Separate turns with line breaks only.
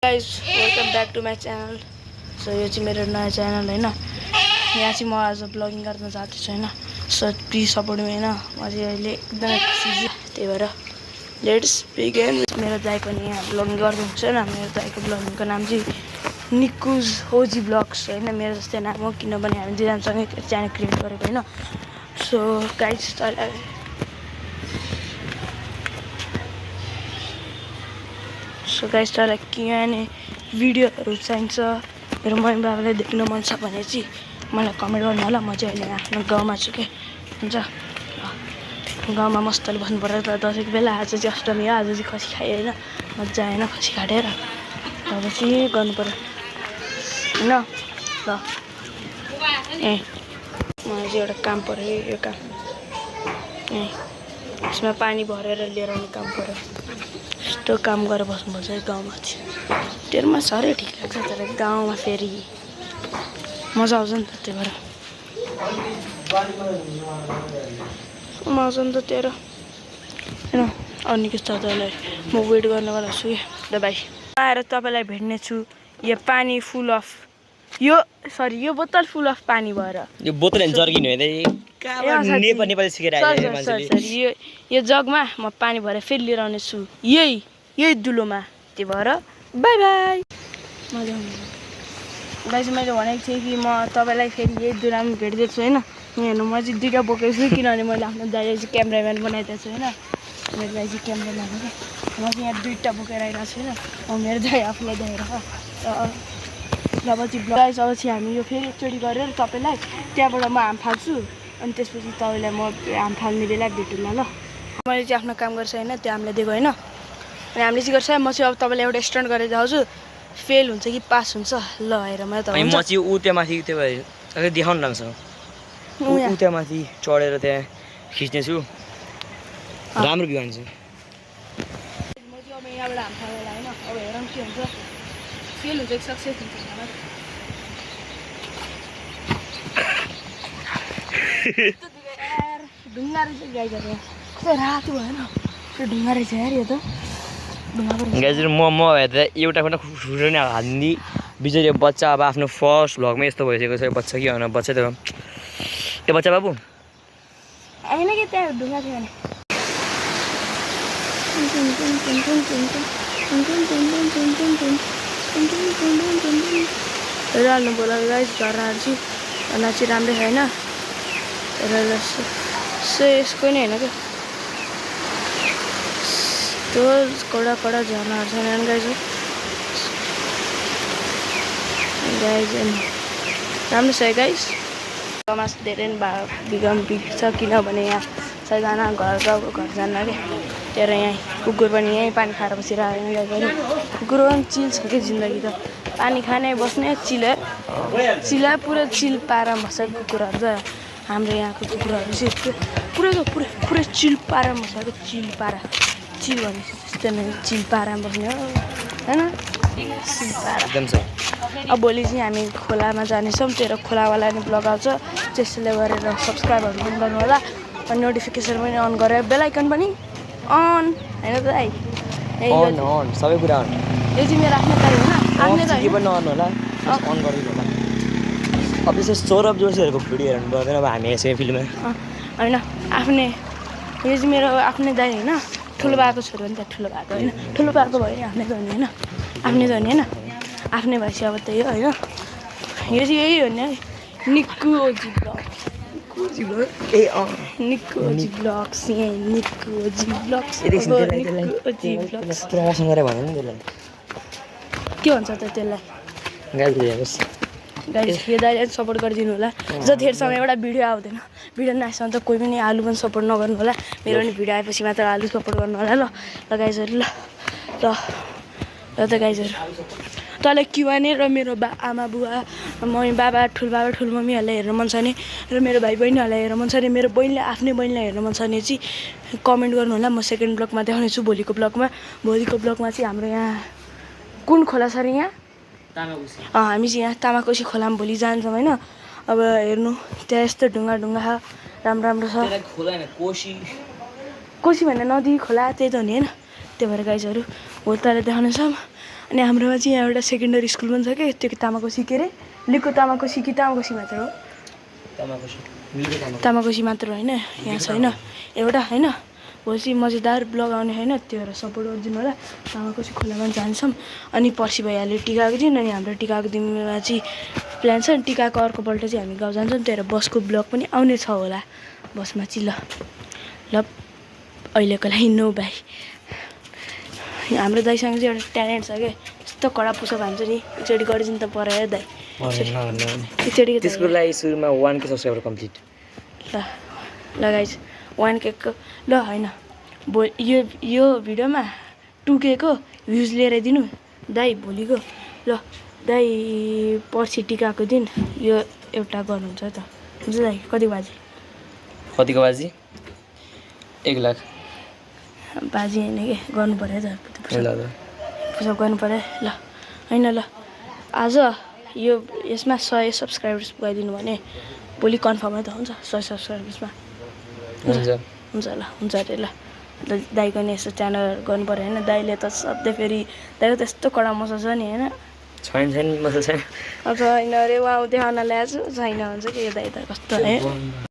Guys welcome back to my channel. So यो चाहिँ मेरो नयाँ च्यानल होइन। यहाँ चाहिँ म आज ब्लगिङ गर्न जाँदैछु होइन। सो प्लिज सपोर्ट मी होइन। म चाहिँ अहिले एकदमै खुसी छु, त्यही भएर लेट्स बिगिन। मेरो दाइ पनि यहाँ ब्लगिङ गर्नुहुन्छ होइन। मेरो दाइको ब्लगिङको नाम चाहिँ निकुज ओजी ब्लग्स होइन। मेरो जस्तै नाम हो, किनभने हामी दुईजनासँगै च्यानल क्रिएट गरेको होइन। सो गाइस तपाईँलाई किनभने भिडियोहरू चाहिन्छ, मेरो मम्मी बाबालाई देख्न मन छ भने चाहिँ मलाई कमेन्ट गर्नु होला। म चाहिँ अहिले आफ्नो गाउँमा छु के हुन्छ। गाउँमा मस्तले बस्नु पर्यो त। दसैँको बेला आज चाहिँ अष्टमी हो, आज चाहिँ खसी खाएँ होइन, मजा आएन खसी काटेर। अब चाहिँ गर्नु पर्यो होइन। ल मलाई चाहिँ एउटा काम पर्यो, यो काम यसमा पानी भरेर लिएर आउने काम पर्यो। यस्तो काम गरेर बस्नुपर्छ है गाउँमा चाहिँ। तेरोमा साह्रै ठिक लाग्छ, तर गाउँमा फेरि मजा आउँछ नि त। त्यही भएर मजा नि त तेरो होइन। अनि के छ तपाईँलाई म वेट गर्नेवाला छु ल भाइ। आएर तपाईँलाई भेट्ने छु। यो पानी फुल अफ यो बोतल फुल अफ पानी भएर
यो बोतल जर्किन हो नेपाली सिकेर
यो जगमा म पानी भरेर फेरि लिएर आउने छु यही दुलोमा। त्यही भएर बाई बाई। मजा आउँछ गाइस। मैले भनेको थिएँ कि म तपाईँलाई फेरि यही दुलोमा भेट्दैछु होइन। यहाँ हेर्नु म चाहिँ दुइटा बोकेको छु, किनभने मैले आफ्नो दाइलाई चाहिँ क्यामेराम्यान बनाइदिएको छु होइन। मेरो दाइ चाहिँ क्यामेराम्यान हो क्या। म चाहिँ यहाँ दुइटा बोकेर आइरहेको छु होइन। मेरो दाइ आफूलाई देखेर अब चाहिँ गाइस अब चाहिँ हामी यो फेरि एकचोटि गरेर तपाईँलाई त्यहाँबाट म हाम फाल्छु। अनि त्यसपछि तपाईँलाई म हाम फाल्ने बेला भेटौँला ल। मैले चाहिँ आफ्नो काम गर्छु होइन, त्यो हामीलाई दिएको होइन। अनि हामीले चाहिँ गर्छ। म चाहिँ अब तपाईँलाई एउटा स्टन्ट गरेर जाउँछु, फेल हुन्छ कि पास हुन्छ ल हेर। म
चाहिँ ऊ त्यहाँ माथि त्यो भएर देखाउनु लाग्छ। ऊ त्यहाँ माथि चढेर त्यहाँ खिच्नेछु, राम्रो भ्यू आउँछ।
म चाहिँ अब यहाँबाट हाम फाल्नुलाई होइन। अब हेरौँ के हुन्छ, फेल हुन्छ कि सक्सेस हुन्छ। ढुङ्गा रहेछ गाइजहरू, कस्तो रातो भएन त्यो ढुङ्गा रहेछ यार। यो त
गाइजहरू म हेर्दा एउटा पनि खुट्टा नि हाल्ने बिचरी बच्चा अब आफ्नो फर्स्ट भ्लगमा यस्तो भइसकेको छ। बच्चा के होइन, बच्चा त त्यो बच्चा बाबु
होइन कि त्यहाँ ढुङ्गा थियो भने हेरिहाल्नु बोला गाइस। झरनाहरू चाहिँ झरना चाहिँ राम्रै छैन र यसको नै होइन क्या, त्यो कडा झरनाहरू छैन गाइस। राम्रो छ गाइस। गाउँमा धेरै बिग्छ, किनभने यहाँ सबैजना घर जान्न क्या। तर यहाँ कुकुर पनि यहीँ पानी खाएर बसिरहेको होइन गाइस। कुकुर पनि चिल छ कि जिन्दगी त, पानी खाने बस्ने चिला पुरै चिल पारामा बस्छ कुकुरहरू त। हाम्रो यहाँको कुकुरहरू चाहिँ पुरै चिल पारामा बस्छ। चिल भने त्यस्तो नै चिल पारामा बस्ने हो होइन, चिल पारा
एकदम छ।
अब भोलि चाहिँ हामी खोलामा जानेछौँ, तेरो खोलावाला नि ब्लग आउँछ। त्यसले गरेर सब्सक्राइबहरू पनि गर्नु होला, अनि नोटिफिकेसन पनि अन गरेर बेल आइकन पनि अन होइन त दाइ।
सबै कुरा अन।
यो चाहिँ मेरो आफ्नै दाइ होइन, आफ्नै दाइ
पनि अन होला, अन गरिदिनु होला। अब विशेष सौरभ जोशीहरूको भिडियो हेर्नु पर्दैन अब हामी यसै फिल्ममा
होइन। आफ्नै यो चाहिँ मेरो आफ्नै दाइ होइन। ठुलो बाबाको छोरो नि त, ठुलो बाबाको होइन। ठुलो बाबाको भयो नि आफ्नै धनी होइन, आफ्नै धनी होइन। आफ्नै भएपछि अब त्यही हो होइन। यो चाहिँ यही हो नि है, निक्कु ओजी ब्लग्स।
प्रमोसन गरेर भन्यो नि त्यसलाई
के भन्छ त त्यसलाई
गाइस।
यो दाइले सपोर्ट गरिदिनु होला। जतिखेरसम्म एउटा भिडियो आउँदैन, भिडियो नआएसम्म त कोही पनि आलु पनि सपोर्ट नगर्नु होला। मेरो पनि भिडियो आएपछि मात्र आलु सपोर्ट गर्नु होला ल गाइजहरू। ल त गाइजहरू, तँलाई के भने र मेरो आमा बुवा मम्मी बाबा ठुलो मम्मीहरूलाई हेर्नु मन छ भने र मेरो भाइ बहिनीहरूलाई हेर्नु मन छ भने, मेरो आफ्नै बहिनीलाई हेर्नु मन छ भने चाहिँ कमेन्ट गर्नु होला। म सेकेन्ड ब्लगमा देखाउनेछु भोलिको ब्लगमा चाहिँ हाम्रो यहाँ कुन खोला छ अरे यहाँ हामी चाहिँ यहाँ तामाकोसी खोलामा भोलि जान्छौँ होइन। अब हेर्नु त्यहाँ यस्तो ढुङ्गा राम्रो छ। कोसी भन्ने नदी खोला त्यही त हो नि होइन। त्यही भएर गाइजहरू हो तँलाई देखाउनेछौँ। अनि हाम्रोमा चाहिँ यहाँ एउटा सेकेन्डरी स्कुल पनि छ कि त्यो तामाकोसी के अरे लिको तामाकोसी कि तामाकोसी मात्र हो तामाकोसी मात्र होइन यहाँ छैन एउटा होइन भोलि मजेदार ब्लग आउने होइन त्यो भएर सपोर्ट गरिदिनु होला तामाकोसी खोलामा जान्छौँ अनि पर्सि भइहाल्यो टिकाको दिन अनि हाम्रो टिकाको दिनमा चाहिँ प्लान छ नि टिकाको अर्कोपल्ट चाहिँ हामी गाउँ जान्छौँ त्यही भएर बसको ब्लग पनि आउने छ होला बसमा चाहिँ ल अहिलेको लागि नो बाई हाम्रो दाइसँग चाहिँ एउटा ट्यालेन्ट छ क्या यस्तो कडा पुसअप हान्छ नि एकचोटि गरिदिनु त पऱ्यो दाइ एकचोटि
त्यसको लागि सुरुमा 1K सब्सक्राइबर कम्प्लिट
ल गाइज 1K को ल होइन यो भिडियोमा 2K को भ्युज लिएर दिनु दाइ भोलिको ल दाइ पर्सि टिकाको दिन यो एउटा गर्नुहुन्छ त हुन्छ दाइ कति बाजी
कतिको बाजी 1 लाख
बाजी होइन कि गर्नु पऱ्यो त पुसअप गर्नु पऱ्यो ल होइन ल आज यो यसमा 100 सब्सक्राइबर्स पुगाइदिनु भने भोलि कन्फर्मै त हुन्छ 100 सब्सक्राइबर्समा हुन्छ ल हुन्छ अरे ल दाइको नि यस्तो च्यानल गर्नु पऱ्यो होइन दाइले त सधैँ फेरि दाइको त यस्तो कडा मजा छ नि होइन
छैन मजा छैन
अब छैन अरे उहाँ देखाउन ल्याएको छु छैन हुन्छ कि यो दाइ त कस्तो है